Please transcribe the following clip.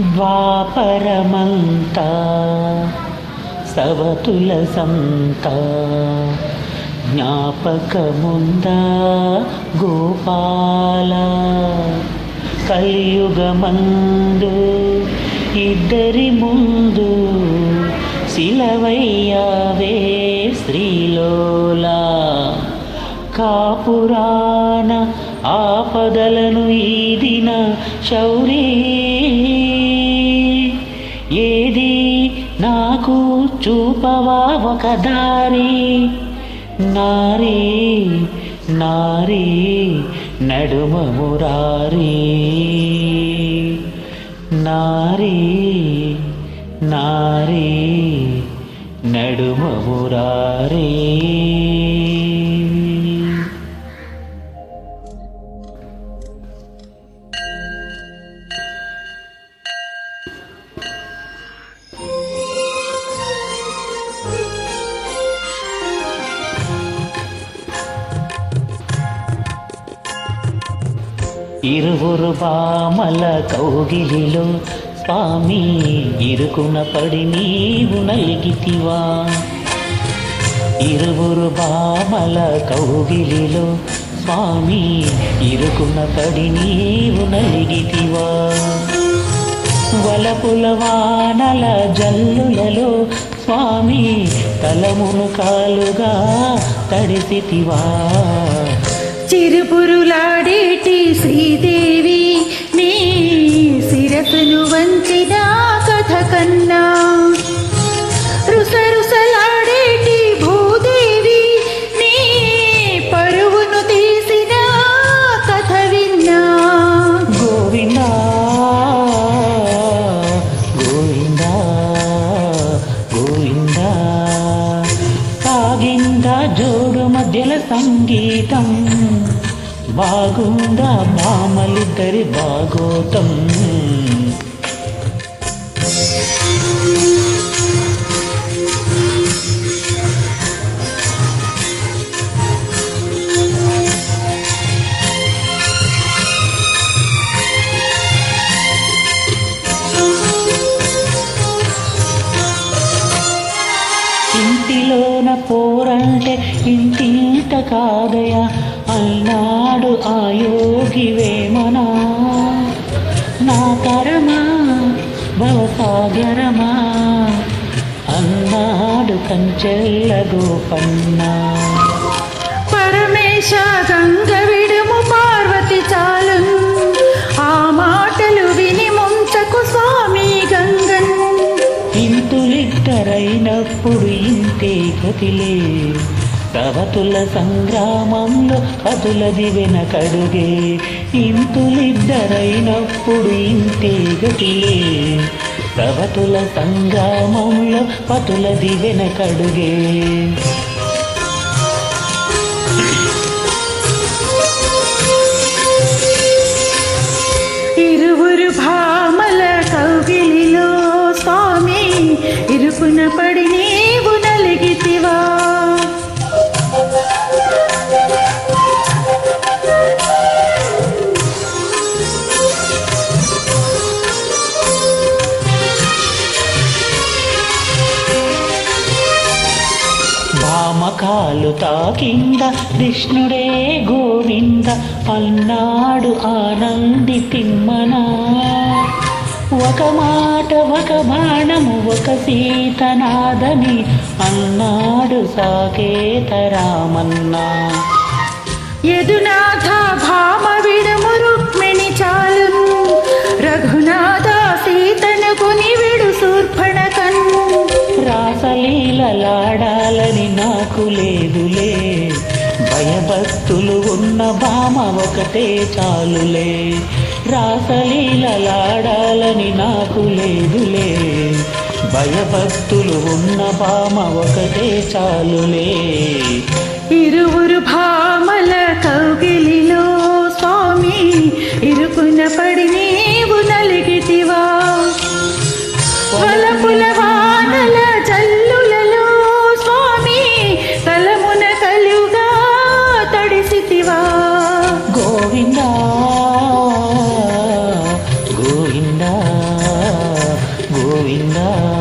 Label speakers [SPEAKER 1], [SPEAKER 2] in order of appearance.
[SPEAKER 1] ద్వాపరమంతా సవతుల సంత జ్ఞాపకముందా గోపాల కలియుగమందు ఇద్దరి ముందు శిలవయ్యావే శ్రీలోలా కాపురాన ఆపదలను ఈదిన శౌరీ ఏది నాకు చూపవా ఒక దారి నారీ నారీ నడుమ మురారీ నారీ నారీ నడుమ మురారీ. ఇరువురు బామల కౌగిలిలో స్వామి ఇరుకున పడి నీవు నలిగితివా. ఇరువురు బామల కౌగిలిలో స్వామి ఇరుకున పడి నీవు నలిగితివా. వలపుల వానల జల్లులలో స్వామి తలమును కాలుగా తడిసితివా.
[SPEAKER 2] చిరుపురులాడేటి శ్రీదేవి నీ శిరసును వంచిన కథ కన్నా రుసరుసలాడేటి భూదేవి నీ పరువును తీసిన కథ విన్నా.
[SPEAKER 1] గోవిందా గోవిందా గోవిందా సాగిందా జోడు మధ్యల సంగీతం బాగుందా మామలిద్దరి భాగోతం. ఇంటిలోన పోరంటే ఇంటింట కాదయా అన్నాడు ఆ యోగి వేమనా. నా తరమా భవసాగరమా అన్నాడు కంచెల్ల గోపన్న.
[SPEAKER 2] పరమేశ గంగ విడుము పార్వతి చాలును ఆ మాటలు విని ముంచకు స్వామి గంగన్.
[SPEAKER 1] ఇంతులిద్దరైనప్పుడు ఇంతే గతిలే సవతుల సంగ్రామంలో పతులది వెనకడుగే. ఇంతులిద్దరైనప్పుడు ఇంతే గతిలే సవతుల సంగ్రామంలో పతులది వెనకడుగే.
[SPEAKER 2] ఇరువురు భామల కౌగిలిలో స్వామి ఇరుకున పడి నీవు నలిగితివా.
[SPEAKER 1] భామకాలు తాకింద కృష్ణుడే గోవింద అన్నాడు ఆనంది తిమ్మనా. ఒక మాట ఒక బాణము ఒక సీతనాదని అన్నాడు సాకేత రామన్నా.
[SPEAKER 2] యదునాథ భామ విడము రుక్మిణి చాలును రఘునాథ సీతను కొని విడు శూర్పణఖను.
[SPEAKER 1] రాసలీలలాడాలని నాకు లేదులే భయభక్తులు ఉన్న భామ ఒకటే చాలులే. రాసలీలలాడాలని నాకు లేదులే భయభక్తులు ఉన్న భామ ఒకటే చాలులే.
[SPEAKER 2] ఇరువురు భామల కౌగిలిలో స్వామి ఇరుకున పడి నీవు నలిగితివా. వలపుల వానల జల్లులలో స్వామి తలమున కలుగా తడిసితివా.
[SPEAKER 1] గోవిందా గోవిందా గోవిందా